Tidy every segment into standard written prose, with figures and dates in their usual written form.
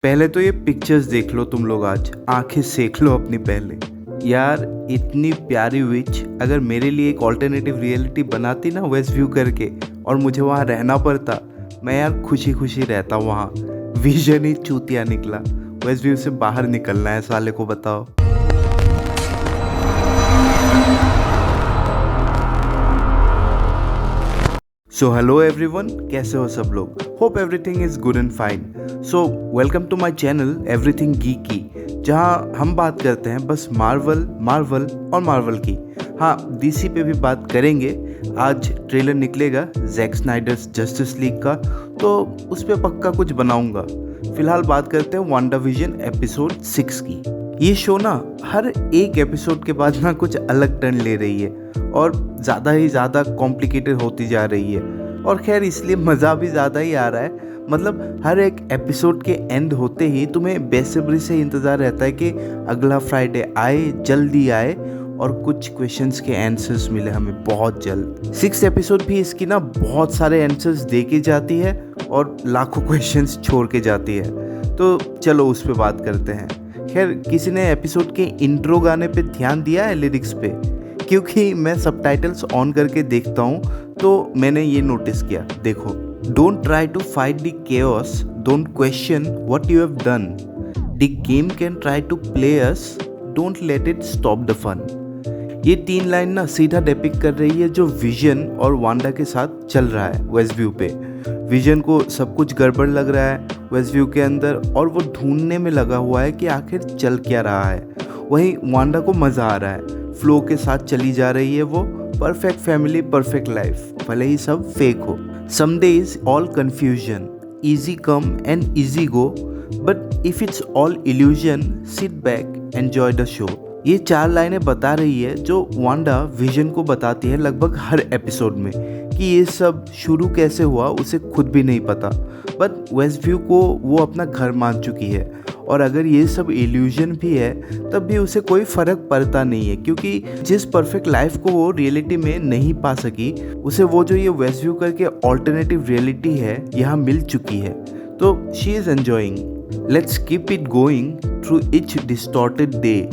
पहले तो ये पिक्चर्स देख लो तुम लोग, आज आंखें सेक लो अपनी पहले। यार इतनी प्यारी विच अगर मेरे लिए एक ऑल्टरनेटिव रियलिटी बनाती ना वेस्ट व्यू करके, और मुझे वहाँ रहना पड़ता, मैं यार खुशी खुशी रहता वहाँ। विजन ही चूतिया निकला। वेस्ट व्यू से बाहर निकलना है साले को, बताओ। सो हेलो एवरीवन, कैसे हो सब लोग? Hope everything is good and fine. So welcome to my channel everything geeky, जहां हम बात करते हैं बस मार्वल मार्वल और मार्वल की। हाँ, डीसी पे भी बात करेंगे। आज ट्रेलर निकलेगा जैक स्नाइडर्स जस्टिस लीग का, तो उस पर पक्का कुछ बनाऊंगा। फिलहाल बात करते हैं वांडाविजन एपिसोड 6 की। ये शो ना हर एक एपिसोड के बाद ना कुछ अलग टर्न ले रही है और ज़्यादा ही ज़्यादा कॉम्प्लिकेटेड होती जा रही है। और खैर इसलिए मज़ा भी ज़्यादा ही आ रहा है। मतलब हर एक एपिसोड के एंड होते ही तुम्हें बेसब्री से इंतज़ार रहता है कि अगला फ्राइडे आए, जल्दी आए और कुछ क्वेश्चंस के आंसर्स मिले हमें बहुत जल्द। 6 एपिसोड भी इसकी ना बहुत सारे आंसर्स दे के जाती है और लाखों क्वेश्चंस छोड़ के जाती है। तो चलो उस पर बात करते हैं। खैर, किसी ने एपिसोड के इंट्रो गाने पे ध्यान दिया है, लिरिक्स पे? क्योंकि मैं सबटाइटल्स ऑन करके देखता हूँ तो मैंने ये नोटिस किया। देखो, don't try to fight the chaos, don't question what you have done, the game can try to play us, don't let it stop the fun. ये 3 लाइन ना सीधा डिपिक्ट कर रही है जो विजन और वांडा के साथ चल रहा है वेस्ट व्यू पे। विजन को सब कुछ गड़बड़ लग रहा है वेस्ट व्यू के अंदर, और वो ढूंढने में लगा हुआ है कि आखिर चल क्या रहा है। वहीं वांडा को मज़ा आ रहा है, फ्लो के साथ चली जा रही है वो। परफेक्ट फैमिली, परफेक्ट लाइफ, भले ही सब फेक हो। Some days all confusion, easy come and easy go, but if it's all illusion, sit back, enjoy the show. ये 4 लाइनें बता रही है जो वांडा विजन को बताती है लगभग हर एपिसोड में कि ये सब शुरू कैसे हुआ उसे खुद भी नहीं पता, बट वेस्ट व्यू को वो अपना घर मान चुकी है। और अगर ये सब इल्यूजन भी है तब भी उसे कोई फ़र्क पड़ता नहीं है, क्योंकि जिस परफेक्ट लाइफ को वो रियलिटी में नहीं पा सकी, उसे वो जो ये वेस्ट व्यू करके ऑल्टरनेटिव रियलिटी है यहाँ मिल चुकी है। तो she is enjoying. Let's keep it going through each distorted day,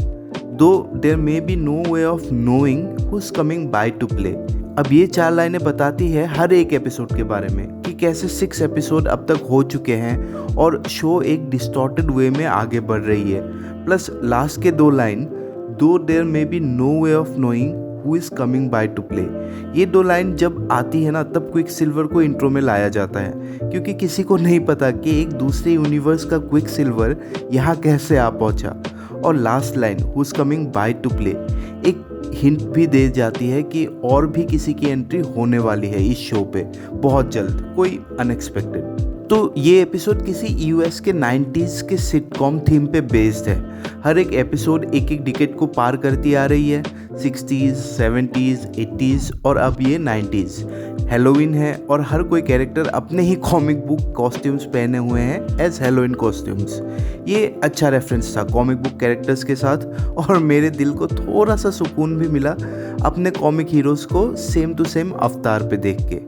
though there may be no way of knowing who's coming by to play। अब ये 4 लाइनें बताती है हर एक एपिसोड के बारे में कि कैसे 6 एपिसोड अब तक हो चुके हैं और शो एक डिस्टॉर्टेड वे में आगे बढ़ रही है। प्लस लास्ट के 2 line, though there may be no way of knowing who is coming by to play। ये 2 लाइन जब आती है ना तब क्विक सिल्वर को इंट्रो में लाया जाता है, क्योंकि किसी को नहीं पता कि एक दूसरे यूनिवर्स का क्विक सिल्वर यहाँ कैसे आ पहुँचा। और last line, who is coming by two play, एक हिंट भी दे जाती है कि और भी किसी की एंट्री होने वाली है इस शो पे बहुत जल्द, कोई अनएक्सपेक्टेड। तो ये एपिसोड किसी यूएस के 90s के सिटकॉम थीम पे बेस्ड है। हर एक एपिसोड एक एक डिकेड को पार करती आ रही है, 60s, 70s, 80s और अब ये 90s। हेलोवीन है और हर कोई कैरेक्टर अपने ही कॉमिक बुक कॉस्ट्यूम्स पहने हुए हैं एज हेलोवीन कॉस्ट्यूम्स। ये अच्छा रेफरेंस था कॉमिक बुक कैरेक्टर्स के साथ, और मेरे दिल को थोड़ा सा सुकून भी मिला अपने कॉमिक हीरोज़ को सेम टू सेम अवतार पे देख के।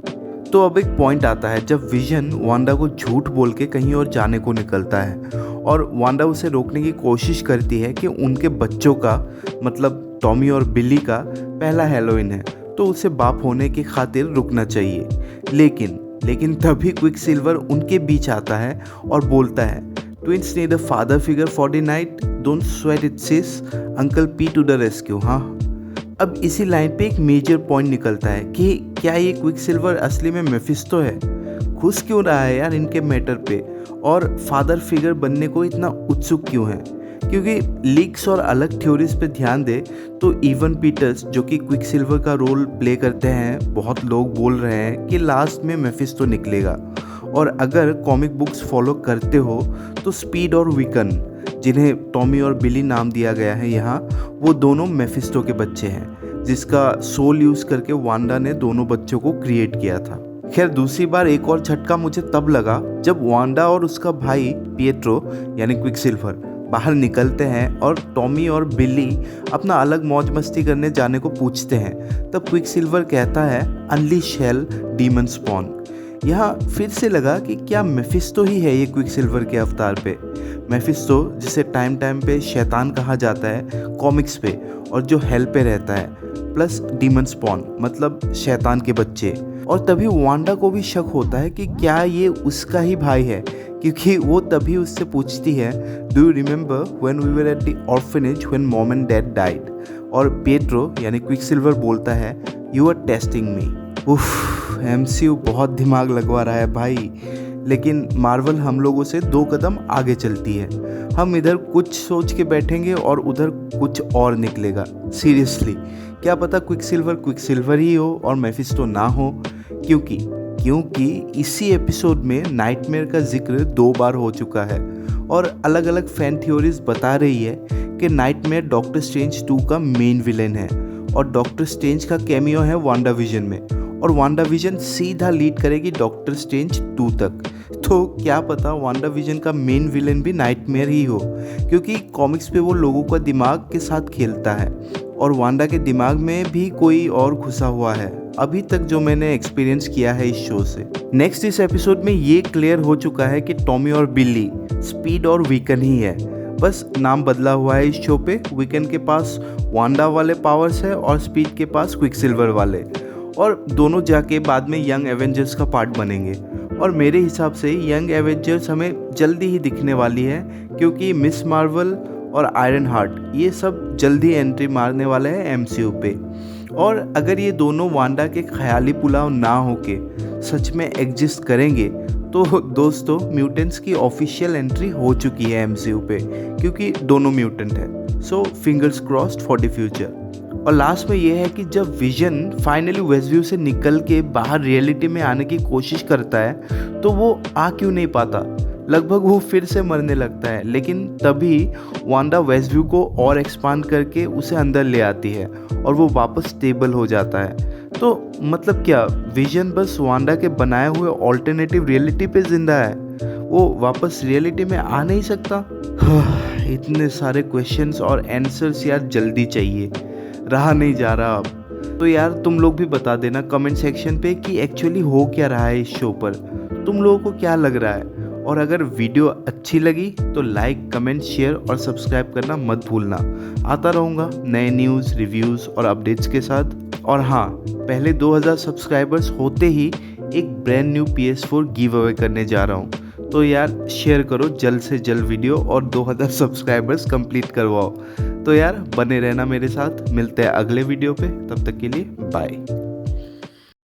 तो अब एक पॉइंट आता है जब विजन वांडा को झूठ बोल के कहीं और जाने को निकलता है, और वांडा उसे रोकने की कोशिश करती है कि उनके बच्चों का, मतलब टॉमी और बिली का पहला हेलोवीन है, तो उसे बाप होने की खातिर रुकना चाहिए। लेकिन तभी क्विक सिल्वर उनके बीच आता है और बोलता है, twins need a father figure for the night, don't sweat it sis, uncle P to the rescue. हाँ, अब इसी लाइन पे एक मेजर पॉइंट निकलता है कि क्या ये क्विक सिल्वर असली में मेफिस्टो है? खुश क्यों रहा है यार इनके मैटर पे, और फादर फिगर बनने को इतना उत्सुक क्यों है? क्योंकि लीक्स और अलग थ्योरीज पे ध्यान दे तो इवन पीटर्स, जो कि क्विक सिल्वर का रोल प्ले करते हैं, बहुत लोग बोल रहे हैं कि लास्ट में मेफिस्टो निकलेगा। और अगर कॉमिक बुक्स फॉलो करते हो तो स्पीड और विकन, जिन्हें टॉमी और बिली नाम दिया गया है यहाँ, वो दोनों मेफिस्टो के बच्चे हैं, जिसका सोल यूज़ करके वांडा ने दोनों बच्चों को क्रिएट किया था। खैर, दूसरी बार एक और झटका मुझे तब लगा जब वांडा और उसका भाई पिएट्रो यानी क्विक सिल्वर बाहर निकलते हैं और टॉमी और बिली अपना अलग मौज मस्ती करने जाने को पूछते हैं। तब क्विक सिल्वर कहता है, अनलीश हेल डीमन स्पॉन। यहाँ फिर से लगा कि क्या मेफिस्टो ही है ये क्विकसिल्वर के अवतार पे। मेफिस्टो जिसे टाइम टाइम पे शैतान कहा जाता है कॉमिक्स पे, और जो हेल पे रहता है, प्लस डीमन स्पॉन मतलब शैतान के बच्चे। और तभी वांडा को भी शक होता है कि क्या ये उसका ही भाई है, क्योंकि वो तभी उससे पूछती है, do you remember when we were at the orphanage when mom and dad died. और पिएट्रो यानी क्विकसिल्वर बोलता है, यू आर टेस्टिंग मी। उफ, एमसीयू बहुत दिमाग लगवा रहा है भाई। लेकिन मार्वल हम लोगों से 2 कदम आगे चलती है। हम इधर कुछ सोच के बैठेंगे और उधर कुछ और निकलेगा। सीरियसली, क्या पता क्विकसिल्वर ही हो और मेफिस्टो ना हो। क्योंकि इसी एपिसोड में नाइटमेयर का जिक्र 2 बार हो चुका है, और अलग अलग फैन थ्योरीज बता रही है कि नाइटमेयर डॉक्टर स्ट्रेंज 2 का मेन विलेन है, और डॉक्टर स्ट्रेंज का कैमियो है वांडा विजन में, और वांडा विजन सीधा लीड करेगी डॉक्टर स्ट्रेंज 2 तक। तो क्या पता वांडा विजन का मेन विलेन भी नाइटमेयर ही हो, क्योंकि कॉमिक्स पे वो लोगों का दिमाग के साथ खेलता है, और वांडा के दिमाग में भी कोई और घुसा हुआ है, अभी तक जो मैंने एक्सपीरियंस किया है इस शो से। नेक्स्ट इस एपिसोड में ये क्लियर हो चुका है कि टॉमी और बिल्ली स्पीड और वीकन ही है, बस नाम बदला हुआ है इस शो पे। वीकन के पास वांडा वाले पावर्स है और स्पीड के पास क्विकसिल्वर वाले, और दोनों जाके बाद में यंग एवेंजर्स का पार्ट बनेंगे। और मेरे हिसाब से यंग एवेंजर्स हमें जल्दी ही दिखने वाली है, क्योंकि मिस मार्वल और आयरन हार्ट ये सब जल्दी एंट्री मारने वाले हैं एमसीयू पे। और अगर ये दोनों वांडा के ख्याली पुलाव ना होके सच में एग्जिस्ट करेंगे, तो दोस्तों म्यूटेंट्स की ऑफिशियल एंट्री हो चुकी है एमसीयू पे, क्योंकि दोनों म्यूटेंट है। So fingers crossed for the future. और लास्ट में ये है कि जब विजन फाइनली वेस्टव्यू से निकल के बाहर रियलिटी में आने की कोशिश करता है, तो वो आ क्यों नहीं पाता। लगभग वो फिर से मरने लगता है, लेकिन तभी वांडा वेस्टव्यू को और एक्सपांड करके उसे अंदर ले आती है, और वो वापस स्टेबल हो जाता है। तो मतलब क्या विजन बस वांडा के बनाए हुए ऑल्टरनेटिव रियलिटी पे जिंदा है, वो वापस रियलिटी में आ नहीं सकता। इतने सारे क्वेश्चंस और आंसर्स यार जल्दी चाहिए, रहा नहीं जा रहा अब। तो यार तुम लोग भी बता देना कमेंट सेक्शन पे कि एक्चुअली हो क्या रहा है इस शो पर, तुम लोगों को क्या लग रहा है। और अगर वीडियो अच्छी लगी तो लाइक, कमेंट, शेयर और सब्सक्राइब करना मत भूलना। आता रहूँगा नए न्यूज़, रिव्यूज़ और अपडेट्स के साथ। और हाँ, पहले 2000 सब्सक्राइबर्स होते ही एक brand new PS4 give away करने जा रहा हूँ, तो यार शेयर करो जल्द से जल्द वीडियो और 2000 सब्सक्राइबर्स कंप्लीट करवाओ। तो यार बने रहना मेरे साथ, मिलते हैं अगले वीडियो पे, तब तक के लिए बाय।